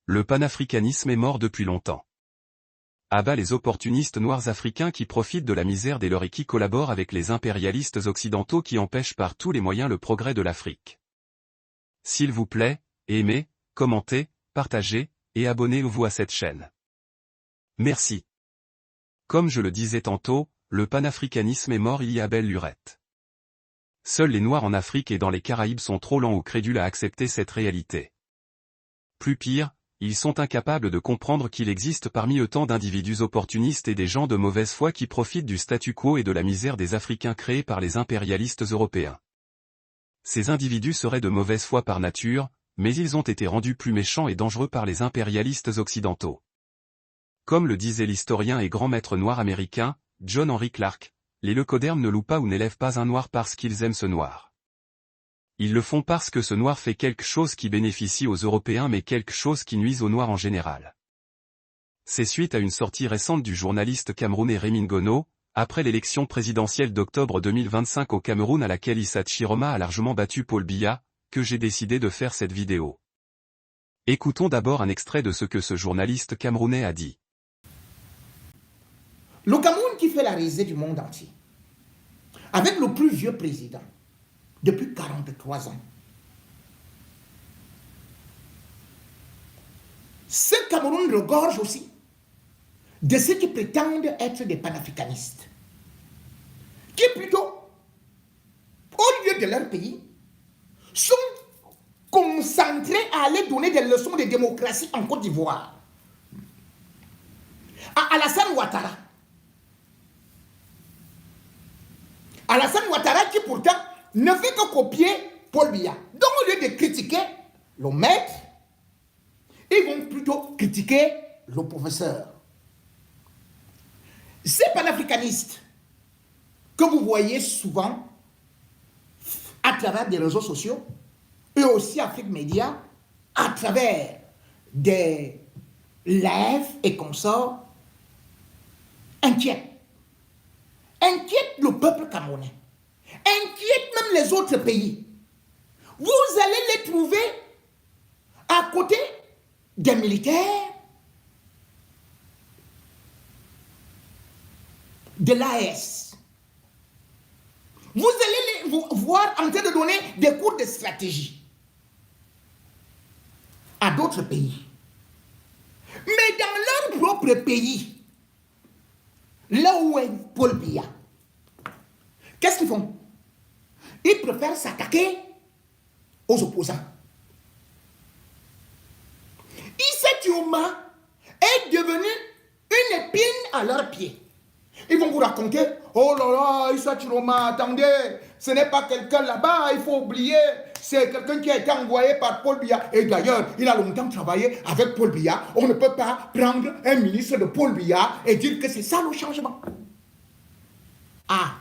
Le panafricanisme est mort depuis longtemps. À bas les opportunistes noirs africains qui profitent de la misère des leurs et qui collaborent avec les impérialistes occidentaux qui empêchent par tous les moyens le progrès de l'Afrique. S'il vous plaît, aimez, commentez, partagez, et abonnez-vous à cette chaîne. Merci. Comme je le disais tantôt, le panafricanisme est mort il y a belle lurette. Seuls les Noirs en Afrique et dans les Caraïbes sont trop lents ou crédules à accepter cette réalité. Plus pire, ils sont incapables de comprendre qu'il existe parmi eux tant d'individus opportunistes et des gens de mauvaise foi qui profitent du statu quo et de la misère des Africains créés par les impérialistes européens. Ces individus seraient de mauvaise foi par nature, mais ils ont été rendus plus méchants et dangereux par les impérialistes occidentaux. Comme le disait l'historien et grand maître noir américain, John Henry Clark, les leucodermes ne louent pas ou n'élèvent pas un noir parce qu'ils aiment ce noir. Ils le font parce que ce noir fait quelque chose qui bénéficie aux Européens mais quelque chose qui nuise aux Noirs en général. C'est suite à une sortie récente du journaliste camerounais Raymond Gono, après l'élection présidentielle d'octobre 2025 au Cameroun à laquelle Issa Chiroma a largement battu Paul Biya, que j'ai décidé de faire cette vidéo. Écoutons d'abord un extrait de ce que ce journaliste camerounais a dit. Le Cameroun qui fait la risée du monde entier, avec le plus vieux président, depuis 43 ans. Ce Cameroun regorge aussi de ceux qui prétendent être des panafricanistes, qui plutôt, au lieu de leur pays, sont concentrés à aller donner des leçons de démocratie en Côte d'Ivoire. À Alassane Ouattara. Alassane Ouattara qui pourtant ne fait que copier Paul Biya. Donc au lieu de critiquer le maître, ils vont plutôt critiquer le professeur. Ces panafricanistes que vous voyez souvent à travers des réseaux sociaux, et aussi Afrique Média, à travers des lives et consorts, inquiètent le peuple camerounais, inquiètent même les autres pays. Vous allez les trouver à côté des militaires, de l'AS. Vous allez les voir en train de donner des cours de stratégie à d'autres pays. Mais dans leur propre pays, là où est Paul Biya, qu'est-ce qu'ils font? Ils préfèrent s'attaquer aux opposants. Issa Chiroma est devenu une épine à leurs pieds. Ils vont vous raconter, oh là là, Issa Chiroma, attendez, ce n'est pas quelqu'un là-bas, il faut oublier, c'est quelqu'un qui a été envoyé par Paul Biya. Et d'ailleurs, il a longtemps travaillé avec Paul Biya. On ne peut pas prendre un ministre de Paul Biya et dire que c'est ça le changement. Ah,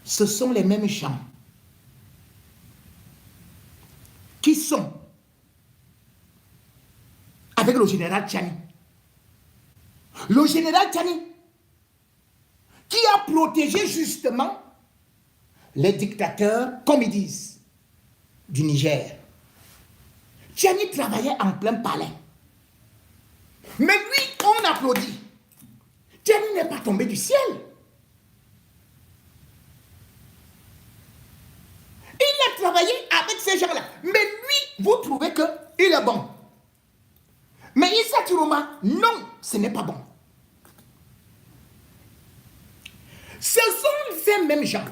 ce sont les mêmes gens qui sont avec le général Tchani. Le général Tchani qui a protégé justement les dictateurs, comme ils disent, du Niger. Tchani travaillait en plein palais. Mais lui, on applaudit. Tchani n'est pas tombé du ciel. Il a travaillé avec ces gens-là. Mais lui, vous trouvez qu'il est bon. Mais Issa Chiroma, non, ce n'est pas bon. Ce sont ces mêmes gens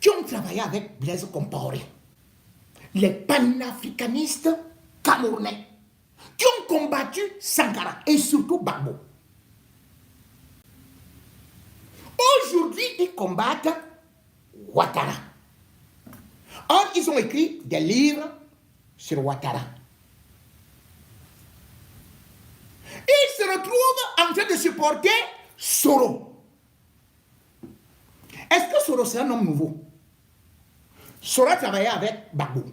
qui ont travaillé avec Blaise Compaoré, les panafricanistes camerounais, qui ont combattu Sankara et surtout Gbagbo. Aujourd'hui, ils combattent Ouattara. Or, ils ont écrit des livres sur Ouattara. Ils se retrouvent en train de supporter Soro. Est-ce que Soro c'est un homme nouveau? Soro a travaillé avec Gbagbo.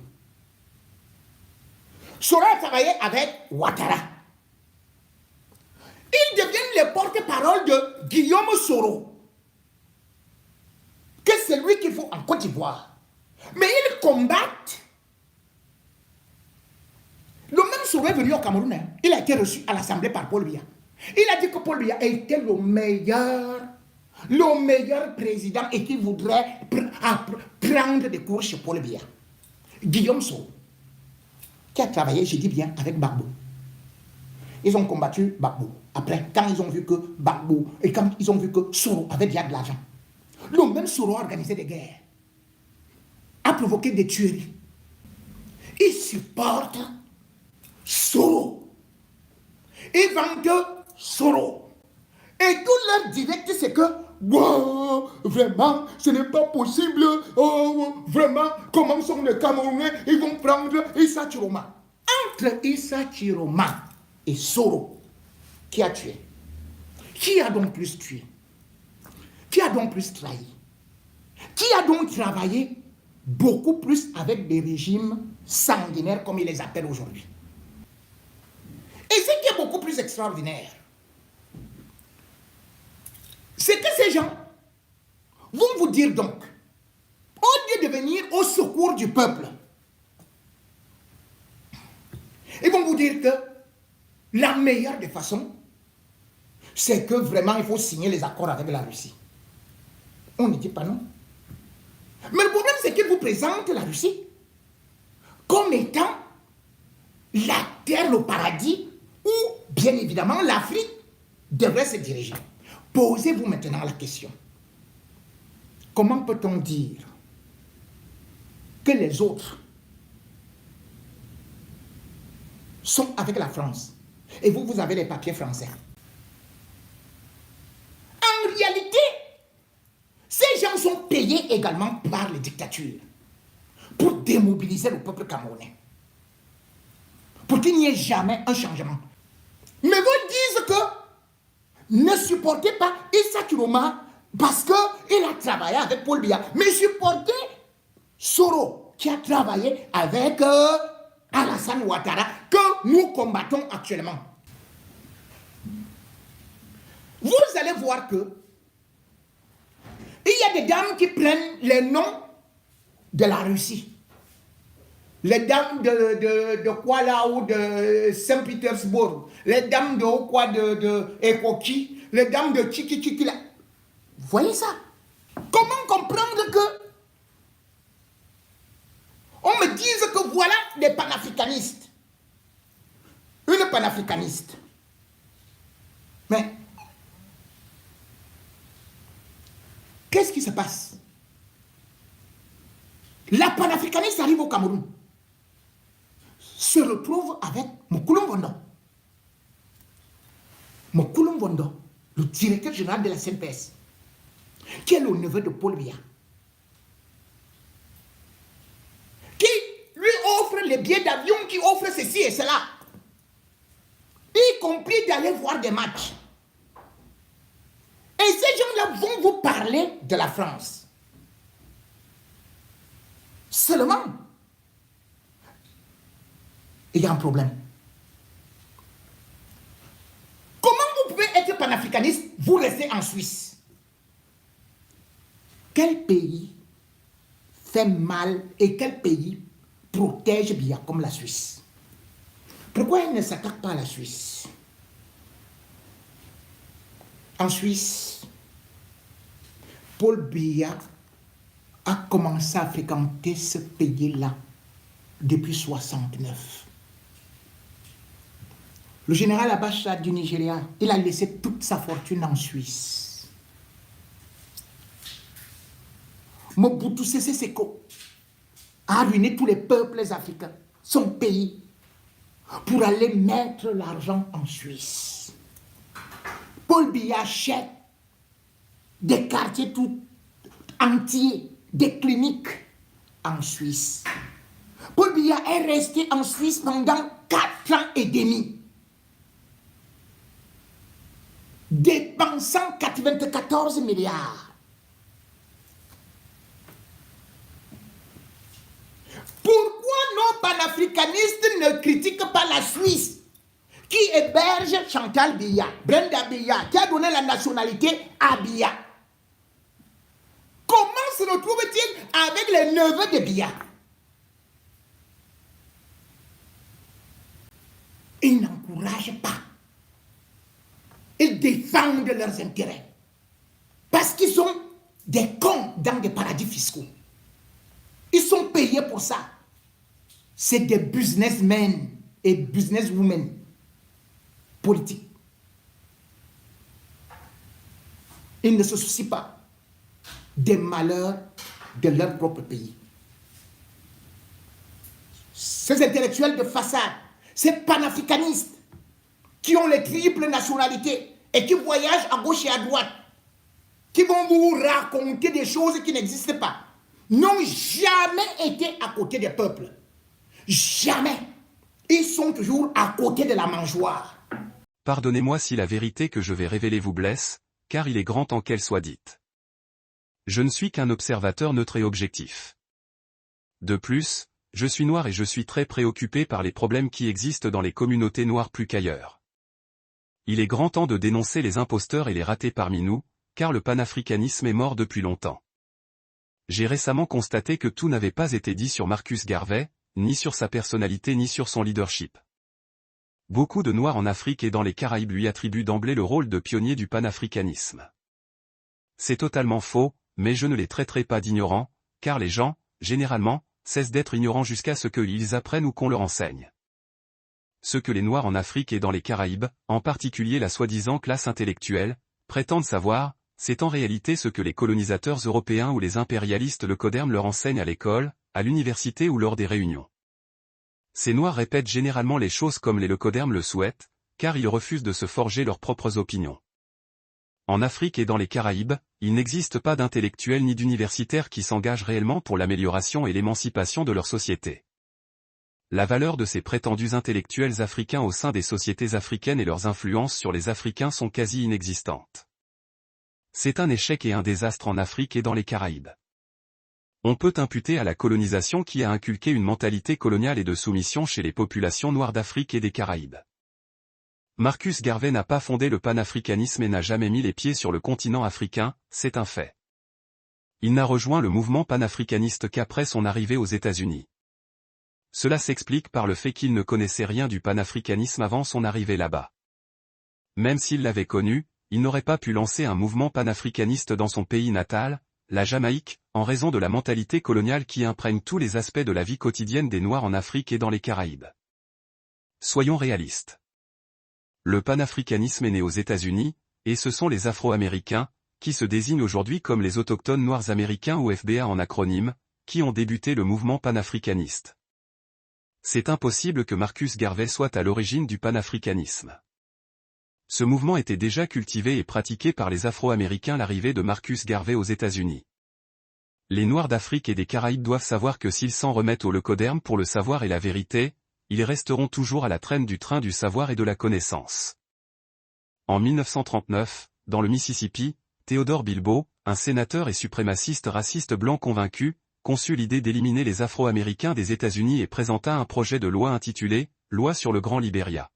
Soro a travaillé avec Ouattara. Ils deviennent les porte-parole de Guillaume Soro. Que c'est lui qu'il faut en Côte d'Ivoire. Mais ils combattent Soro est venu au Cameroun, hein, il a été reçu à l'Assemblée par Paul Biya. Il a dit que Paul Biya était le meilleur président et qu'il voudrait prendre des cours chez Paul Biya. Guillaume Soro, qui a travaillé, je dis bien, avec Gbagbo. Ils ont combattu Gbagbo. Après, quand ils ont vu que Gbagbo, et quand ils ont vu que Soro avait déjà de l'argent, le même Soro a organisé des guerres, a provoqué des tueries. Ils supportent Soro. Ils vendent Soro. Et tout leur direct, c'est que, wow, vraiment, ce n'est pas possible. Oh, vraiment, comment sont les Camerounais? Ils vont prendre Issa Chiroma. Entre Issa Chiroma et Soro, qui a tué? Qui a donc plus tué? Qui a donc plus trahi? Qui a donc travaillé beaucoup plus avec des régimes sanguinaires comme ils les appellent aujourd'hui? Et ce qui est beaucoup plus extraordinaire, c'est que ces gens vont vous dire donc, au lieu de venir au secours du peuple, ils vont vous dire que la meilleure des façons, c'est que vraiment il faut signer les accords avec la Russie. On ne dit pas non. Mais le problème, c'est qu'ils vous présentent la Russie comme étant la terre, le paradis, où, bien évidemment, l'Afrique devrait se diriger. Posez-vous maintenant la question. Comment peut-on dire que les autres sont avec la France et vous, vous avez les papiers français? En réalité, ces gens sont payés également par les dictatures pour démobiliser le peuple camerounais, pour qu'il n'y ait jamais un changement. Mais vous disent que ne supportez pas Issa Chiroma parce qu'il a travaillé avec Paul Biya, mais supportez Soro qui a travaillé avec Alassane Ouattara que nous combattons actuellement. Vous allez voir que il y a des dames qui prennent les noms de la Russie. Les dames de quoi là, ou de Saint-Pétersbourg, les dames de quoi, de Ekoki, les dames de Tchiki là. Vous voyez ça? Comment comprendre que on me dise que voilà des panafricanistes? Une panafricaniste. Mais qu'est-ce qui se passe? La panafricaniste arrive au Cameroun, se retrouve avec Moukoulou Mbondo. Moukoulou Mbondo, le directeur général de la CNPS, qui est le neveu de Paul Biya, qui lui offre les billets d'avion, qui offre ceci et cela, y compris d'aller voir des matchs. Et ces gens-là vont vous parler de la France. Seulement, il y a un problème. Comment vous pouvez être panafricaniste, vous restez en Suisse? Quel pays fait mal et quel pays protège bien comme la Suisse? Pourquoi elle ne s'attaque pas à la Suisse? En Suisse, Paul Biya a commencé à fréquenter ce pays-là depuis 1969. Le général Abacha du Nigeria, il a laissé toute sa fortune en Suisse. Mobutu Sese Seko a ruiné tous les peuples africains, son pays, pour aller mettre l'argent en Suisse. Paul Biya achète des quartiers tout entiers, des cliniques en Suisse. Paul Biya est resté en Suisse pendant 4 ans et demi, dépensant 94 milliards. Pourquoi nos panafricanistes ne critiquent pas la Suisse qui héberge Chantal Biya, Brenda Biya, qui a donné la nationalité à Biya? Comment se retrouve-t-il avec les neveux de Biya? Ils n'encouragent pas. Ils défendent leurs intérêts. Parce qu'ils sont des cons dans des paradis fiscaux. Ils sont payés pour ça. C'est des businessmen et businesswomen politiques. Ils ne se soucient pas des malheurs de leur propre pays. Ces intellectuels de façade, ces panafricanistes qui ont les triples nationalités et qui voyagent à gauche et à droite, qui vont vous raconter des choses qui n'existent pas, n'ont jamais été à côté des peuples. Jamais. Ils sont toujours à côté de la mangeoire. Pardonnez-moi si la vérité que je vais révéler vous blesse, car il est grand temps qu'elle soit dite. Je ne suis qu'un observateur neutre et objectif. De plus, je suis noir et je suis très préoccupé par les problèmes qui existent dans les communautés noires plus qu'ailleurs. Il est grand temps de dénoncer les imposteurs et les ratés parmi nous, car le panafricanisme est mort depuis longtemps. J'ai récemment constaté que tout n'avait pas été dit sur Marcus Garvey, ni sur sa personnalité ni sur son leadership. Beaucoup de Noirs en Afrique et dans les Caraïbes lui attribuent d'emblée le rôle de pionnier du panafricanisme. C'est totalement faux, mais je ne les traiterai pas d'ignorants, car les gens, généralement, cessent d'être ignorants jusqu'à ce qu'ils apprennent ou qu'on leur enseigne. Ce que les Noirs en Afrique et dans les Caraïbes, en particulier la soi-disant classe intellectuelle, prétendent savoir, c'est en réalité ce que les colonisateurs européens ou les impérialistes le coderme leur enseignent à l'école, à l'université ou lors des réunions. Ces Noirs répètent généralement les choses comme les leucodermes le souhaitent, car ils refusent de se forger leurs propres opinions. En Afrique et dans les Caraïbes, il n'existe pas d'intellectuels ni d'universitaires qui s'engagent réellement pour l'amélioration et l'émancipation de leur société. La valeur de ces prétendus intellectuels africains au sein des sociétés africaines et leurs influences sur les Africains sont quasi inexistantes. C'est un échec et un désastre en Afrique et dans les Caraïbes. On peut imputer à la colonisation qui a inculqué une mentalité coloniale et de soumission chez les populations noires d'Afrique et des Caraïbes. Marcus Garvey n'a pas fondé le panafricanisme et n'a jamais mis les pieds sur le continent africain, c'est un fait. Il n'a rejoint le mouvement panafricaniste qu'après son arrivée aux États-Unis. Cela s'explique par le fait qu'il ne connaissait rien du panafricanisme avant son arrivée là-bas. Même s'il l'avait connu, il n'aurait pas pu lancer un mouvement panafricaniste dans son pays natal, la Jamaïque, en raison de la mentalité coloniale qui imprègne tous les aspects de la vie quotidienne des Noirs en Afrique et dans les Caraïbes. Soyons réalistes. Le panafricanisme est né aux États-Unis, et ce sont les Afro-Américains, qui se désignent aujourd'hui comme les autochtones noirs américains ou FBA en acronyme, qui ont débuté le mouvement panafricaniste. C'est impossible que Marcus Garvey soit à l'origine du panafricanisme. Ce mouvement était déjà cultivé et pratiqué par les Afro-Américains à l'arrivée de Marcus Garvey aux États-Unis. Les Noirs d'Afrique et des Caraïbes doivent savoir que s'ils s'en remettent au leucoderme pour le savoir et la vérité, ils resteront toujours à la traîne du train du savoir et de la connaissance. En 1939, dans le Mississippi, Theodore Bilbo, un sénateur et suprémaciste raciste blanc convaincu, conçut l'idée d'éliminer les Afro-Américains des États-Unis et présenta un projet de loi intitulé « Loi sur le Grand Libéria ».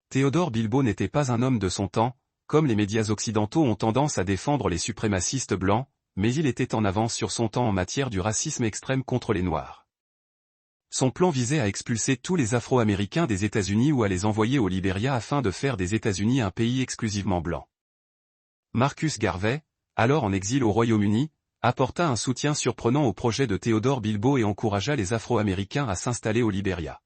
Theodore Bilbo n'était pas un homme de son temps, comme les médias occidentaux ont tendance à défendre les suprémacistes blancs, mais il était en avance sur son temps en matière du racisme extrême contre les Noirs. Son plan visait à expulser tous les Afro-Américains des États-Unis ou à les envoyer au Libéria afin de faire des États-Unis un pays exclusivement blanc. Marcus Garvey, alors en exil au Royaume-Uni, apporta un soutien surprenant au projet de Theodore Bilbo et encouragea les Afro-Américains à s'installer au Libéria.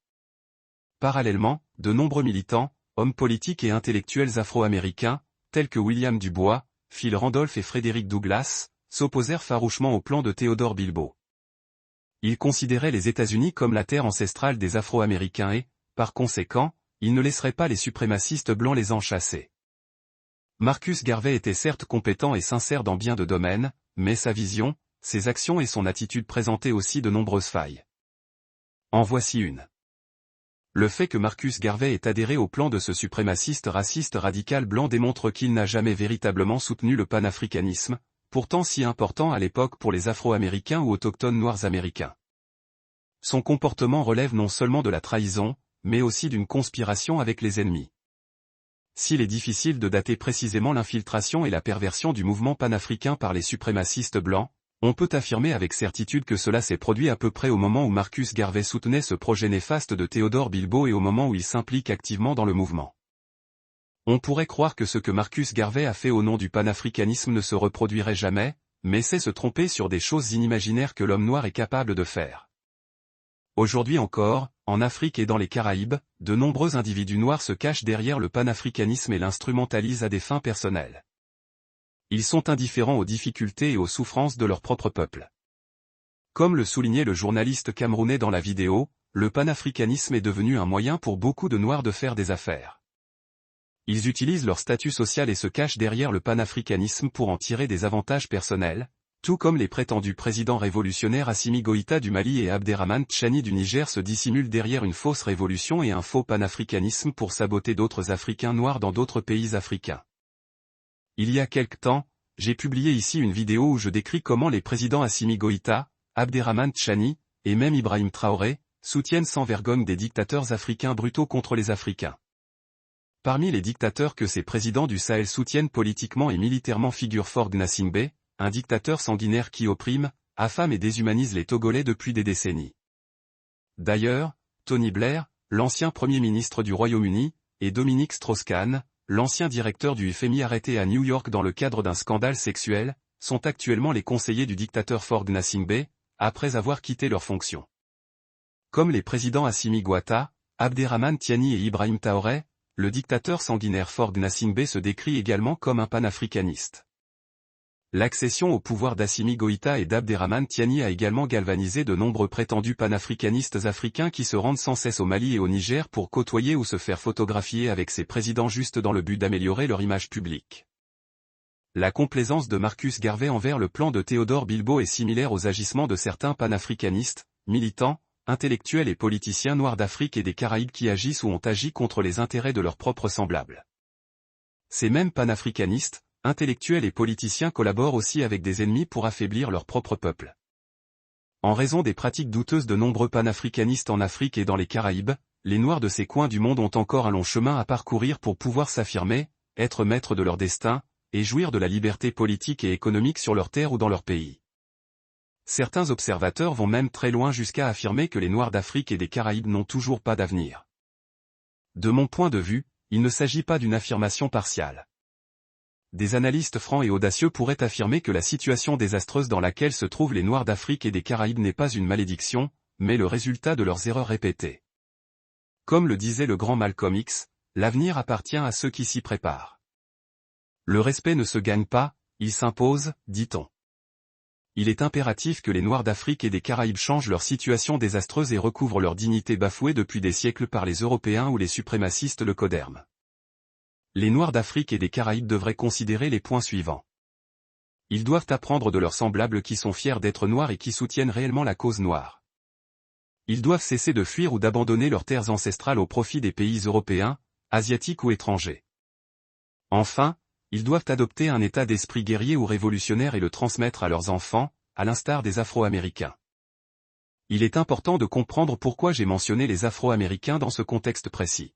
Parallèlement, de nombreux militants, hommes politiques et intellectuels afro-américains, tels que William Du Bois, Phil Randolph et Frederick Douglass, s'opposèrent farouchement au plan de Theodore Bilbo. Ils considéraient les États-Unis comme la terre ancestrale des Afro-Américains et, par conséquent, ils ne laisseraient pas les suprémacistes blancs les en chasser. Marcus Garvey était certes compétent et sincère dans bien de domaines, mais sa vision, ses actions et son attitude présentaient aussi de nombreuses failles. En voici une. Le fait que Marcus Garvey ait adhéré au plan de ce suprémaciste raciste radical blanc démontre qu'il n'a jamais véritablement soutenu le panafricanisme, pourtant si important à l'époque pour les Afro-Américains ou autochtones noirs américains. Son comportement relève non seulement de la trahison, mais aussi d'une conspiration avec les ennemis. S'il est difficile de dater précisément l'infiltration et la perversion du mouvement panafricain par les suprémacistes blancs, On peut affirmer avec certitude que cela s'est produit à peu près au moment où Marcus Garvey soutenait ce projet néfaste de Theodore Bilbo et au moment où il s'implique activement dans le mouvement. On pourrait croire que ce que Marcus Garvey a fait au nom du panafricanisme ne se reproduirait jamais, mais c'est se tromper sur des choses inimaginaires que l'homme noir est capable de faire. Aujourd'hui encore, en Afrique et dans les Caraïbes, de nombreux individus noirs se cachent derrière le panafricanisme et l'instrumentalisent à des fins personnelles. Ils sont indifférents aux difficultés et aux souffrances de leur propre peuple. Comme le soulignait le journaliste camerounais dans la vidéo, le panafricanisme est devenu un moyen pour beaucoup de Noirs de faire des affaires. Ils utilisent leur statut social et se cachent derrière le panafricanisme pour en tirer des avantages personnels, tout comme les prétendus présidents révolutionnaires Assimi Goïta du Mali et Abderrahmane Tchani du Niger se dissimulent derrière une fausse révolution et un faux panafricanisme pour saboter d'autres Africains noirs dans d'autres pays africains. Il y a quelque temps, j'ai publié ici une vidéo où je décris comment les présidents Assimi Goïta, Abderrahmane Tchani, et même Ibrahim Traoré, soutiennent sans vergogne des dictateurs africains brutaux contre les Africains. Parmi les dictateurs que ces présidents du Sahel soutiennent politiquement et militairement figure Faure Gnassingbé, un dictateur sanguinaire qui opprime, affame et déshumanise les Togolais depuis des décennies. D'ailleurs, Tony Blair, l'ancien Premier ministre du Royaume-Uni, et Dominique Strauss-Kahn, l'ancien directeur du FMI arrêté à New York dans le cadre d'un scandale sexuel, sont actuellement les conseillers du dictateur Faure Gnassingbé, après avoir quitté leurs fonctions. Comme les présidents Assimi Goïta, Abderrahmane Tchani et Ibrahim Traoré, le dictateur sanguinaire Faure Gnassingbé se décrit également comme un panafricaniste. L'accession au pouvoir d'Assimi Goïta et d'Abderrahmane Tchani a également galvanisé de nombreux prétendus panafricanistes africains qui se rendent sans cesse au Mali et au Niger pour côtoyer ou se faire photographier avec ces présidents juste dans le but d'améliorer leur image publique. La complaisance de Marcus Garvey envers le plan de Theodore Bilbo est similaire aux agissements de certains panafricanistes, militants, intellectuels et politiciens noirs d'Afrique et des Caraïbes qui agissent ou ont agi contre les intérêts de leurs propres semblables. Ces mêmes panafricanistes, intellectuels et politiciens collaborent aussi avec des ennemis pour affaiblir leur propre peuple. En raison des pratiques douteuses de nombreux panafricanistes en Afrique et dans les Caraïbes, les Noirs de ces coins du monde ont encore un long chemin à parcourir pour pouvoir s'affirmer, être maîtres de leur destin, et jouir de la liberté politique et économique sur leur terre ou dans leur pays. Certains observateurs vont même très loin jusqu'à affirmer que les Noirs d'Afrique et des Caraïbes n'ont toujours pas d'avenir. De mon point de vue, il ne s'agit pas d'une affirmation partiale. Des analystes francs et audacieux pourraient affirmer que la situation désastreuse dans laquelle se trouvent les Noirs d'Afrique et des Caraïbes n'est pas une malédiction, mais le résultat de leurs erreurs répétées. Comme le disait le grand Malcolm X, l'avenir appartient à ceux qui s'y préparent. Le respect ne se gagne pas, il s'impose, dit-on. Il est impératif que les Noirs d'Afrique et des Caraïbes changent leur situation désastreuse et recouvrent leur dignité bafouée depuis des siècles par les Européens ou les suprémacistes le coderment. Les Noirs d'Afrique et des Caraïbes devraient considérer les points suivants. Ils doivent apprendre de leurs semblables qui sont fiers d'être noirs et qui soutiennent réellement la cause noire. Ils doivent cesser de fuir ou d'abandonner leurs terres ancestrales au profit des pays européens, asiatiques ou étrangers. Enfin, ils doivent adopter un état d'esprit guerrier ou révolutionnaire et le transmettre à leurs enfants, à l'instar des Afro-Américains. Il est important de comprendre pourquoi j'ai mentionné les Afro-Américains dans ce contexte précis.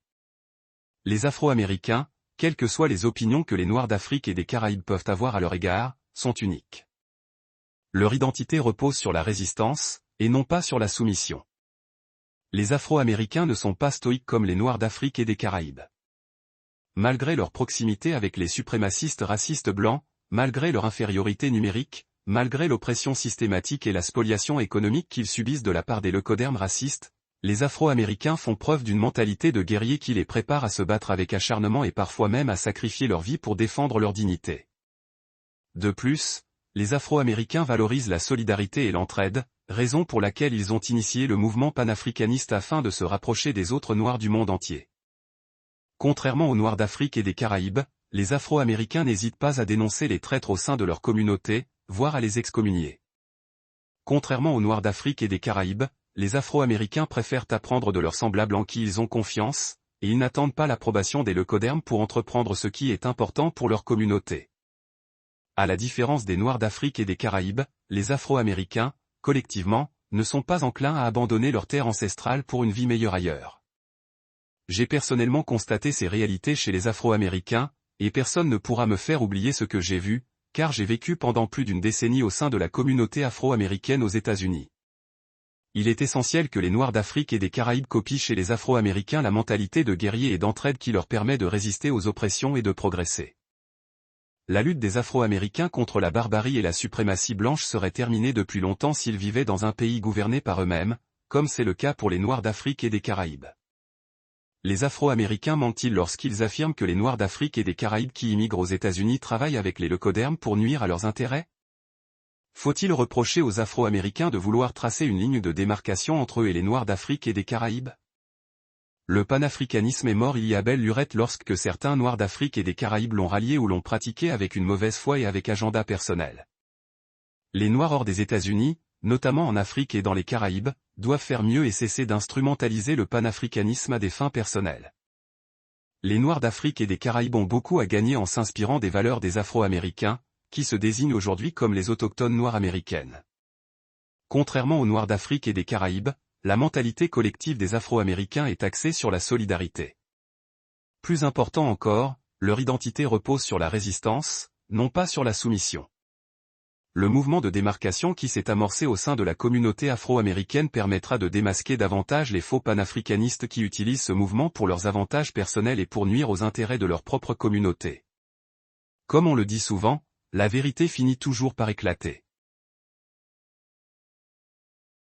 Les Afro-Américains, quelles que soient les opinions que les Noirs d'Afrique et des Caraïbes peuvent avoir à leur égard, sont uniques. Leur identité repose sur la résistance, et non pas sur la soumission. Les Afro-Américains ne sont pas stoïques comme les Noirs d'Afrique et des Caraïbes. Malgré leur proximité avec les suprémacistes racistes blancs, malgré leur infériorité numérique, malgré l'oppression systématique et la spoliation économique qu'ils subissent de la part des leucodermes racistes, les Afro-Américains font preuve d'une mentalité de guerrier qui les prépare à se battre avec acharnement et parfois même à sacrifier leur vie pour défendre leur dignité. De plus, les Afro-Américains valorisent la solidarité et l'entraide, raison pour laquelle ils ont initié le mouvement panafricaniste afin de se rapprocher des autres Noirs du monde entier. Contrairement aux Noirs d'Afrique et des Caraïbes, les Afro-Américains n'hésitent pas à dénoncer les traîtres au sein de leur communauté, voire à les excommunier. Contrairement aux Noirs d'Afrique et des Caraïbes, les Afro-Américains préfèrent apprendre de leurs semblables en qui ils ont confiance, et ils n'attendent pas l'approbation des leucodermes pour entreprendre ce qui est important pour leur communauté. À la différence des Noirs d'Afrique et des Caraïbes, les Afro-Américains, collectivement, ne sont pas enclins à abandonner leur terre ancestrale pour une vie meilleure ailleurs. J'ai personnellement constaté ces réalités chez les Afro-Américains, et personne ne pourra me faire oublier ce que j'ai vu, car j'ai vécu pendant plus d'une décennie au sein de la communauté afro-américaine aux États-Unis. Il est essentiel que les Noirs d'Afrique et des Caraïbes copient chez les Afro-Américains la mentalité de guerrier et d'entraide qui leur permet de résister aux oppressions et de progresser. La lutte des Afro-Américains contre la barbarie et la suprématie blanche serait terminée depuis longtemps s'ils vivaient dans un pays gouverné par eux-mêmes, comme c'est le cas pour les Noirs d'Afrique et des Caraïbes. Les Afro-Américains mentent-ils lorsqu'ils affirment que les Noirs d'Afrique et des Caraïbes qui immigrent aux États-Unis travaillent avec les leucodermes pour nuire à leurs intérêts? Faut-il reprocher aux Afro-Américains de vouloir tracer une ligne de démarcation entre eux et les Noirs d'Afrique et des Caraïbes? Le panafricanisme est mort il y a belle lurette lorsque certains Noirs d'Afrique et des Caraïbes l'ont rallié ou l'ont pratiqué avec une mauvaise foi et avec agenda personnel. Les Noirs hors des États-Unis, notamment en Afrique et dans les Caraïbes, doivent faire mieux et cesser d'instrumentaliser le panafricanisme à des fins personnelles. Les Noirs d'Afrique et des Caraïbes ont beaucoup à gagner en s'inspirant des valeurs des Afro-Américains, qui se désignent aujourd'hui comme les autochtones noires américaines. Contrairement aux Noirs d'Afrique et des Caraïbes, la mentalité collective des Afro-Américains est axée sur la solidarité. Plus important encore, leur identité repose sur la résistance, non pas sur la soumission. Le mouvement de démarcation qui s'est amorcé au sein de la communauté afro-américaine permettra de démasquer davantage les faux panafricanistes qui utilisent ce mouvement pour leurs avantages personnels et pour nuire aux intérêts de leur propre communauté. Comme on le dit souvent, la vérité finit toujours par éclater.